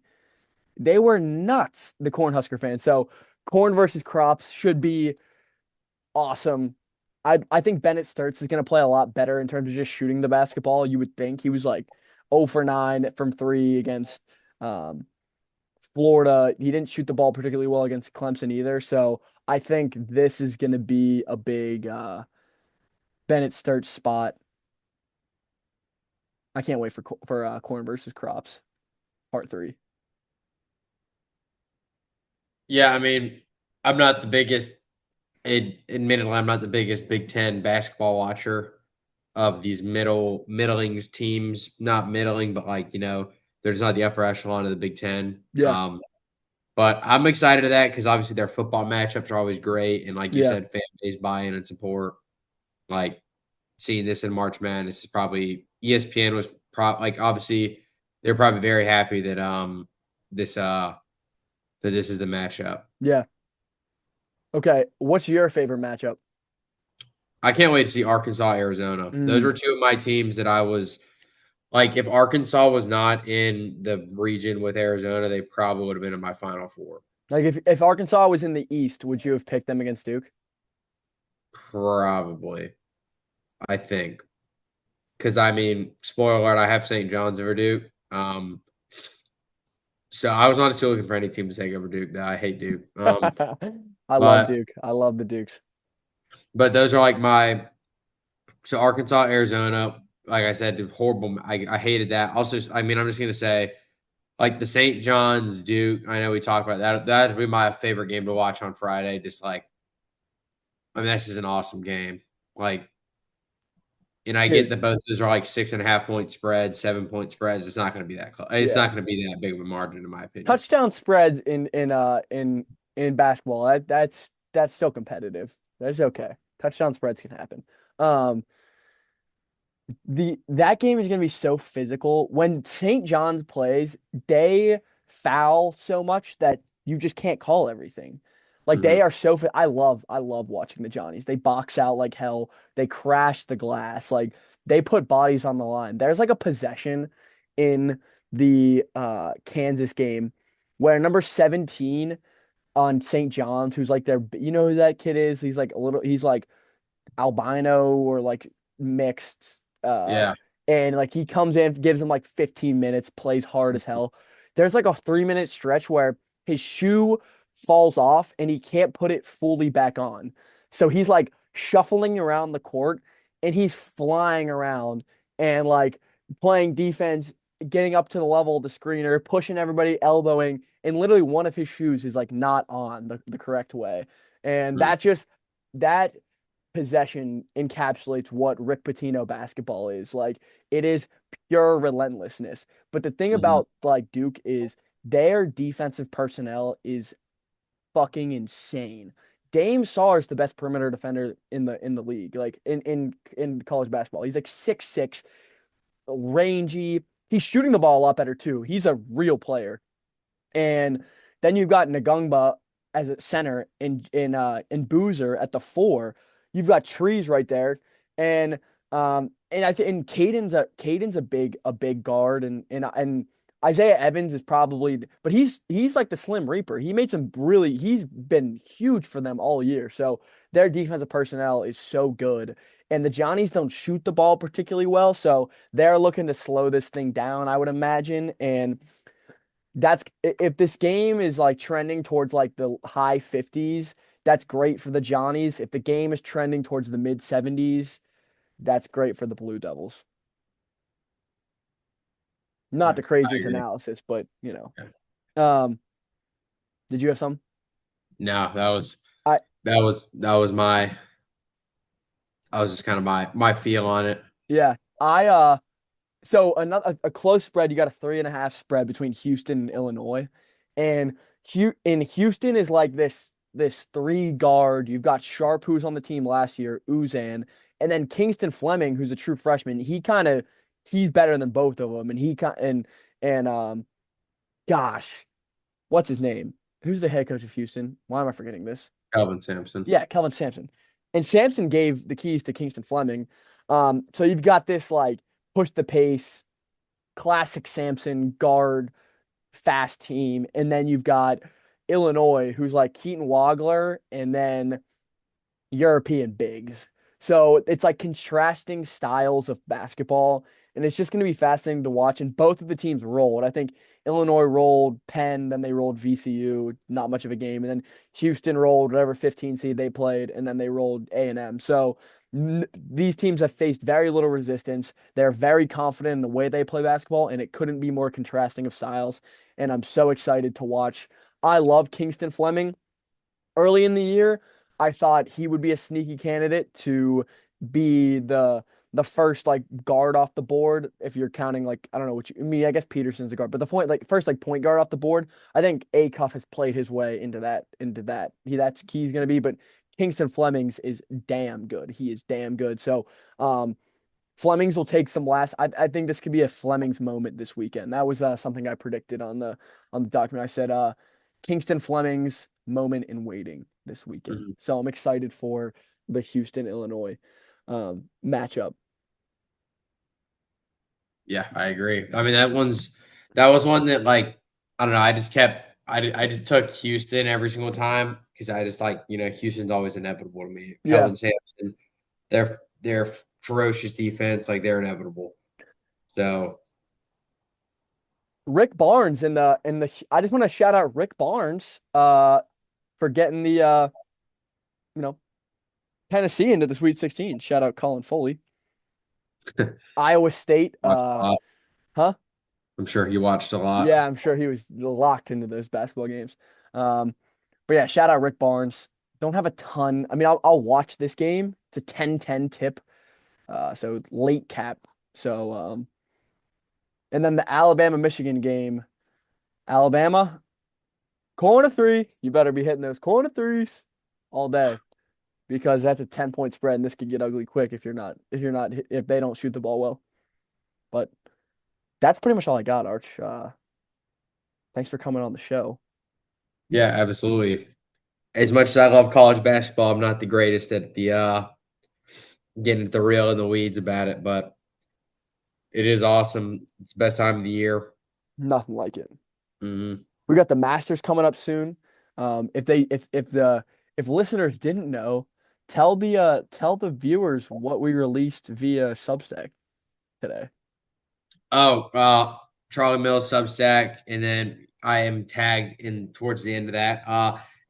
They were nuts, the Cornhusker fans. So corn versus crops should be awesome. I think Bennett Sturts is going to play a lot better in terms of just shooting the basketball. You would think he was like 0 for 9 from three against um, Florida. He didn't shoot the ball particularly well against Clemson either. So I think this is going to be a big Bennett Sturts spot. I can't wait for corn versus crops part three. Yeah, I mean, I'm not the biggest. Admittedly, I'm not the biggest Big Ten basketball watcher of these middling teams. Not middling, but like there's not the upper echelon of the Big Ten. Yeah, But I'm excited to that because obviously their football matchups are always great, and like you yeah, said, fan base buy-in and support. Like seeing this in March Madness is probably ESPN was like obviously they're probably very happy that this that this is the matchup. yeah. Okay, what's your favorite matchup? I can't wait to see Arkansas, Arizona. Those Mm, were two of my teams that I was like, if Arkansas was not in the region with Arizona, they probably would have been in my Final Four. like if Arkansas was in the East, would you have picked them against Duke? Probably, I think. Because I mean, spoiler alert, I have St. John's over Duke. So I was honestly looking for any team to take over Duke. That I hate Duke. I love But Duke. I love the Dukes. but those are like my so Arkansas, Arizona. Like I said, horrible. I hated that. Also, I mean, I'm just gonna say like the St. John's Duke. I know we talked about that. That'd be my favorite game to watch on Friday. Just like I mean, this is an awesome game. Like, and I get Dude, that both of those are like 6.5 point spreads, 7 point spreads. It's not going to be that close. It's yeah. not going to be that big of a margin, in my opinion. Touchdown spreads in basketball. That's still competitive. That's okay. Touchdown spreads can happen. Um, the that game is gonna be so physical. When St. John's plays, they foul so much that you just can't call everything. Like they Hmm. are I love watching the Johnnies. They box out like hell. They crash the glass. Like they put bodies on the line. There's like a possession in the Kansas game where number 17 on St. John's, who's like their, you know who that kid is? He's like albino or like mixed. Yeah. And like he comes in, gives him like 15 minutes, plays hard as hell. There's like a 3 minute stretch where his shoe falls off and he can't put it fully back on. So he's like shuffling around the court and he's flying around and like playing defense, getting up to the level of the screener, pushing everybody, elbowing, and literally one of his shoes is like not on the correct way. And Mm. that possession encapsulates what Rick Pitino basketball is. Like it is pure relentlessness. But the thing Mhm. about like Duke is their defensive personnel is fucking insane. Dame Saar is the best perimeter defender in the league, like in college basketball. He's like 6'6", rangy. He's shooting the ball a lot better too. He's a real player. And then you've got Ngungba as a center in Boozer at the four. You've got Trees right there, and I think and Caden's a big guard, and Isaiah Evans is probably, but he's like the Slim Reaper. He's been huge for them all year. So their defensive personnel is so good. And the Johnnies don't shoot the ball particularly well, so they're looking to slow this thing down, I would imagine. And that's if this game is like trending towards like the high 50s, that's great for the Johnnies. If the game is trending towards the mid 70s, that's great for the Blue Devils. Not Yeah, the I craziest agree. analysis, but you know. Yeah. Um, did you have some? No, I that was my that was just kind of my feel on it. Yeah. So another a close spread, you got a 3.5 spread between Houston and Illinois. And Houston is like this three guard. You've got Sharp, who was on the team last year, Uzan, and then Kingston Fleming, who's a true freshman. He's better than both of them. And he kind and gosh, what's his name? Who's the head coach of Houston? Why am I forgetting this? Calvin Sampson. Yeah, Kelvin Sampson. And Sampson gave the keys to Kingston Fleming. So you've got this like push the pace, classic Sampson guard, fast team. And then you've got Illinois, who's like Keaton Wagler, and then European bigs. So it's like contrasting styles of basketball, and it's just going to be fascinating to watch. And both of the teams rolled. I think Illinois rolled Penn, then they rolled VCU, not much of a game, and then Houston rolled whatever 15 seed they played, and then they rolled A&M. So these teams have faced very little resistance. They're very confident in the way they play basketball, and it couldn't be more contrasting of styles. And I'm so excited to watch. I love Kingston Fleming. Early in the year, I thought he would be a sneaky candidate to be the first like guard off the board. If you're counting like I don't know I mean, I guess Peterson's a guard, but the point like first like point guard off the board. I think Acuff has played his way into that. That's he's gonna be, but Kingston Flemings is damn good. He is damn good. So Flemings will take some last. I think this could be a Flemings moment this weekend. That was something I predicted on the document. I said Kingston Flemings moment in waiting this weekend. Mhm. So I'm excited for the Houston Illinois matchup. Yeah, I agree. I mean, that was one that like I don't know. I just took Houston every single time because I just like Houston's always inevitable to me. Yeah, Kelvin Sampson, their ferocious defense, like they're inevitable. So Rick Barnes in the. I just want to shout out Rick Barnes for getting the you know Tennessee into the Sweet 16. Shout out Colin Foley. Iowa State huh? I'm sure he watched a lot. Yeah, I'm sure he was locked into those basketball games. Um, but yeah, shout out Rick Barnes. Don't have a ton. I mean, I'll watch this game. It's a 10-10 tip. So late cap. So and then the Alabama Michigan game. Alabama, corner three. You better be hitting those corner threes all day because that's a 10-point spread and this could get ugly quick if they don't shoot the ball well. But that's pretty much all I got, Arch. Thanks for coming on the show. Yeah, absolutely. As much as I love college basketball, I'm not the greatest at the getting the real in the weeds about it, but It is awesome. It's the best time of the year. Nothing like it. Hmm. We got the Masters coming up soon. If listeners didn't know, tell the viewers what we released via Substack today. Oh, Charlie Mills Substack, and then I am tagged in towards the end of that.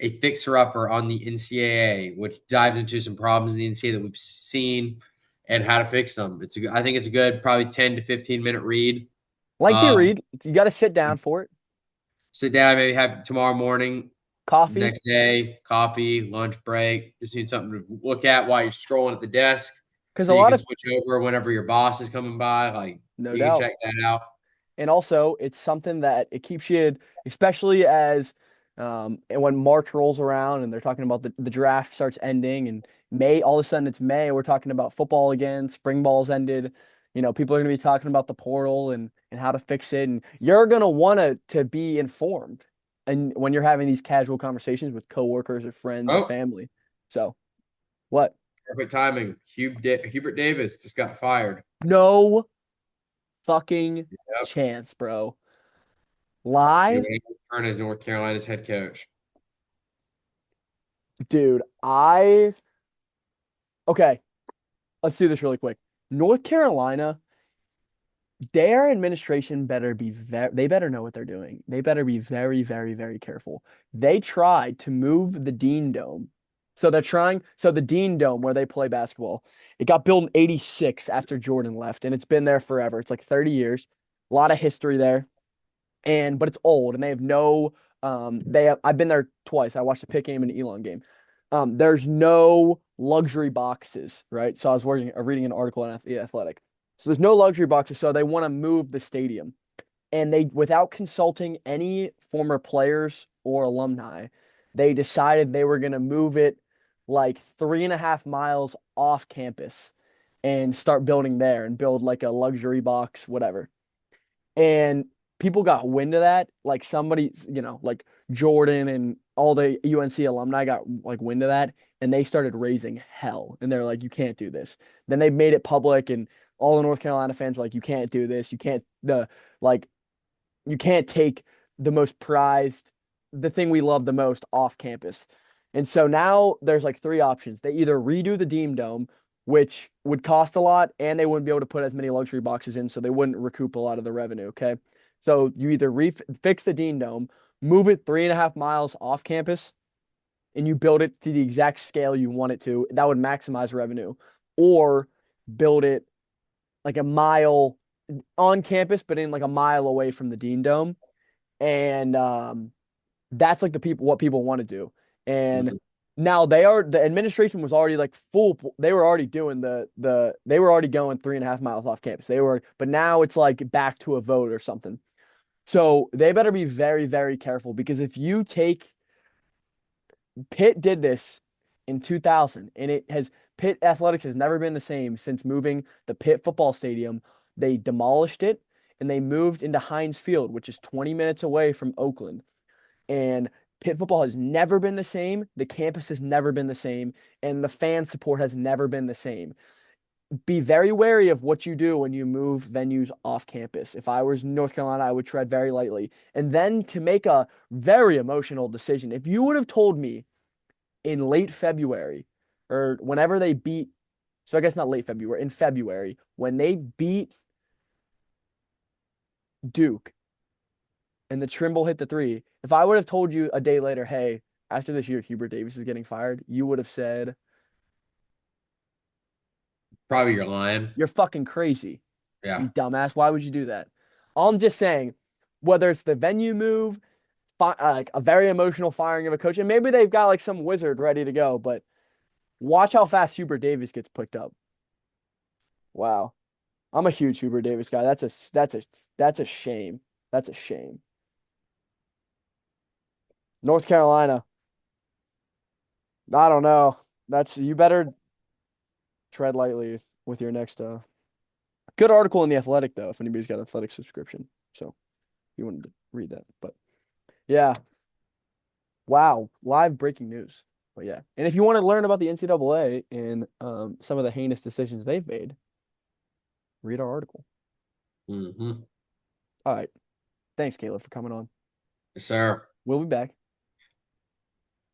A fixer upper on the NCAA, which dives into some problems in the NCAA that we've seen and how to fix them. I think it's a good, probably 10 to 15 minute read. Lengthy Um, read. You got to sit down for it. Sit down, maybe have tomorrow morning, Coffee, next day, coffee, lunch break. Just need something to look at while you're scrolling at the desk, because so a you lot can of switch over whenever your boss is coming by. Like no you can doubt. check that out. And also it's something that it keeps you, especially as and when March rolls around and they're talking about the draft starts ending and May, all of a sudden it's May, we're talking about football again, spring ball's ended. People are going to be talking about the portal and how to fix it. And you're going to want to be informed. And when you're having these casual conversations with coworkers or friends or Oh, family. So what? perfect timing. Hubert Davis just got fired. No fucking Yep. chance, bro. He Live, will return as North Carolina's head coach. dude, okay, let's do this really quick. North Carolina, their administration better be they better know what they're doing. They better be very, very, very careful. They tried to move the Dean Dome. So the Dean Dome where they play basketball, it got built in 86 after Jordan left, and it's been there forever. It's like 30 years. A lot of history there. But it's old and they have no I've been there twice. I watched a Pitt game and an Elon game. There's no luxury boxes, right? So I was reading an article on The Athletic. So there's no luxury boxes, so they want to move the stadium. And they, without consulting any former players or alumni, they decided they were going to move it like 3.5 miles off campus and start building there and build like a luxury box, whatever. And people got wind of that. Like somebody, like Jordan and all the UNC alumni got like wind of that, and they started raising hell. And they're like, "You can't do this." Then they made it public, and all the North Carolina fans are like, "You can't do this. You can't like you can't take the most prized, the thing we love the most off campus." And so now there's like three options. They either redo the Dean Dome, which would cost a lot, and they wouldn't be able to put as many luxury boxes in, so they wouldn't recoup a lot of the revenue. Okay. So you either fix the Dean Dome, move it 3.5 miles off campus, and you build it to the exact scale you want it to. That would maximize revenue. Or build it like a mile on campus, but in like a mile away from the Dean Dome. And that's like what people want to do. And Mhm. now the administration was already like full. They were already doing they were already going 3.5 miles off campus. But now it's like back to a vote or something. So they better be very, very careful because if you take Pitt did this in 2000, and Pitt athletics has never been the same since moving the Pitt football stadium. They demolished it and they moved into Heinz Field, which is 20 minutes away from Oakland. And Pitt football has never been the same. The campus has never been the same, and the fan support has never been the same. Be very wary of what you do when you move venues off campus. If I was North Carolina, I would tread very lightly. And then to make a very emotional decision, if you would have told me in late February or whenever they beat, so I guess not late February, in February, when they beat Duke and the Trimble hit the three, if I would have told you a day later, hey, after this year, Hubert Davis is getting fired, you would have said, Probably you're lying. you're fucking crazy, Yeah. you dumbass. Why would you do that? I'm just saying, whether it's the venue move, like a very emotional firing of a coach, and maybe they've got like some wizard ready to go, but watch how fast Hubert Davis gets picked up. Wow. I'm a huge Hubert Davis guy. That's a shame. That's a shame. North Carolina. I don't know. That's you better tread lightly with your next good article in the Athletic though, if anybody's got an Athletic subscription. So you wanted to read that. But yeah. Wow. Live breaking news. But yeah. And if you want to learn about the NCAA and some of the heinous decisions they've made, read our article. Mm-hmm. All right. Thanks, Caleb, for coming on. Yes, sir. We'll be back.